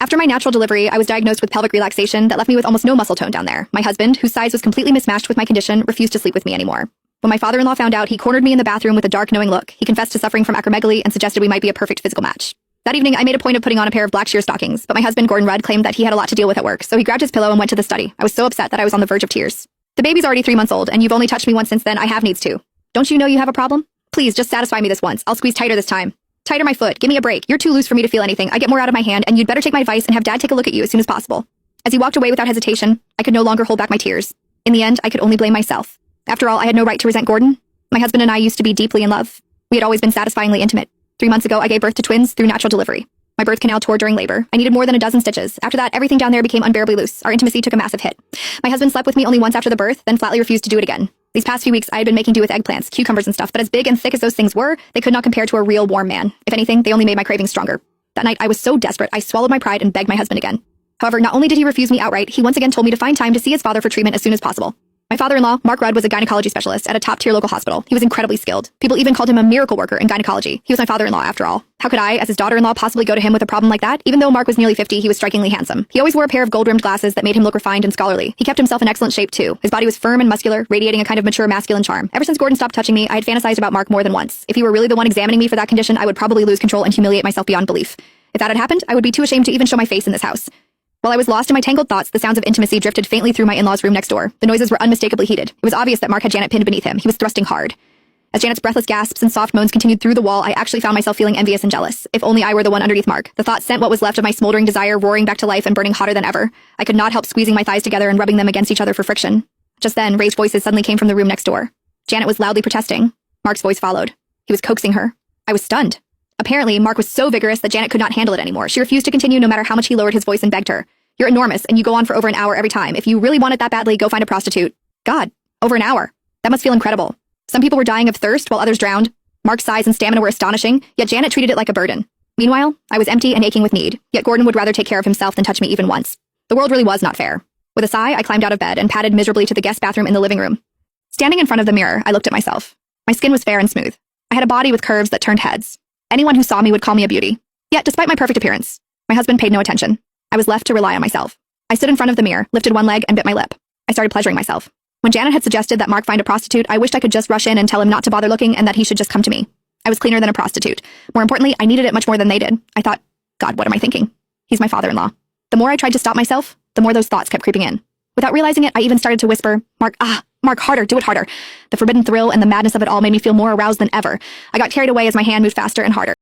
After my natural delivery, I was diagnosed with pelvic relaxation that left me with almost no muscle tone down there. My husband, whose size was completely mismatched with my condition, refused to sleep with me anymore. When my father-in-law found out, he cornered me in the bathroom with a dark, knowing look. He confessed to suffering from acromegaly and suggested we might be a perfect physical match. That evening, I made a point of putting on a pair of black sheer stockings, but my husband, Gordon Rudd, claimed that he had a lot to deal with at work, so he grabbed his pillow and went to the study. I was so upset that I was on the verge of tears. The baby's already 3 months old, and you've only touched me once since then. I have needs too. Don't you know you have a problem? Please, just satisfy me this once. I'll squeeze tighter this time. Tighter my foot. Give me a break. You're too loose for me to feel anything. I get more out of my hand, and you'd better take my advice and have Dad take a look at you as soon as possible. As he walked away without hesitation, I could no longer hold back my tears. In the end, I could only blame myself. After all, I had no right to resent Gordon. My husband and I used to be deeply in love. We had always been satisfyingly intimate. 3 months ago, I gave birth to twins through natural delivery. My birth canal tore during labor. I needed more than a dozen stitches. After that, everything down there became unbearably loose. Our intimacy took a massive hit. My husband slept with me only once after the birth, then flatly refused to do it again. These past few weeks, I had been making do with eggplants, cucumbers and stuff, but as big and thick as those things were, they could not compare to a real warm man. If anything, they only made my cravings stronger. That night, I was so desperate, I swallowed my pride and begged my husband again. However, not only did he refuse me outright, he once again told me to find time to see his father for treatment as soon as possible. My father-in-law, Mark Rudd, was a gynecology specialist at a top-tier local hospital. He was incredibly skilled. People even called him a miracle worker in gynecology. He was my father-in-law, after all. How could I, as his daughter-in-law, possibly go to him with a problem like that? Even though Mark was nearly 50, he was strikingly handsome. He always wore a pair of gold-rimmed glasses that made him look refined and scholarly. He kept himself in excellent shape, too. His body was firm and muscular, radiating a kind of mature masculine charm. Ever since Gordon stopped touching me, I had fantasized about Mark more than once. If he were really the one examining me for that condition, I would probably lose control and humiliate myself beyond belief. If that had happened, I would be too ashamed to even show my face in this house. While I was lost in my tangled thoughts, the sounds of intimacy drifted faintly through my in-laws' room next door. The noises were unmistakably heated. It was obvious that Mark had Janet pinned beneath him. He was thrusting hard. As Janet's breathless gasps and soft moans continued through the wall, I actually found myself feeling envious and jealous. If only I were the one underneath Mark. The thought sent what was left of my smoldering desire roaring back to life and burning hotter than ever. I could not help squeezing my thighs together and rubbing them against each other for friction. Just then, raised voices suddenly came from the room next door. Janet was loudly protesting. Mark's voice followed. He was coaxing her. I was stunned. Apparently, Mark was so vigorous that Janet could not handle it anymore. She refused to continue no matter how much he lowered his voice and begged her. You're enormous, and you go on for over an hour every time. If you really want it that badly, go find a prostitute. God, over an hour. That must feel incredible. Some people were dying of thirst while others drowned. Mark's size and stamina were astonishing, yet Janet treated it like a burden. Meanwhile, I was empty and aching with need, yet Gordon would rather take care of himself than touch me even once. The world really was not fair. With a sigh, I climbed out of bed and padded miserably to the guest bathroom in the living room. Standing in front of the mirror, I looked at myself. My skin was fair and smooth. I had a body with curves that turned heads. Anyone who saw me would call me a beauty. Yet, despite my perfect appearance, my husband paid no attention. I was left to rely on myself. I stood in front of the mirror, lifted one leg, and bit my lip. I started pleasuring myself. When Janet had suggested that Mark find a prostitute, I wished I could just rush in and tell him not to bother looking and that he should just come to me. I was cleaner than a prostitute. More importantly, I needed it much more than they did. I thought, God, what am I thinking? He's my father-in-law. The more I tried to stop myself, the more those thoughts kept creeping in. Without realizing it, I even started to whisper, Mark, harder, do it harder. The forbidden thrill and the madness of it all made me feel more aroused than ever. I got carried away as my hand moved faster and harder.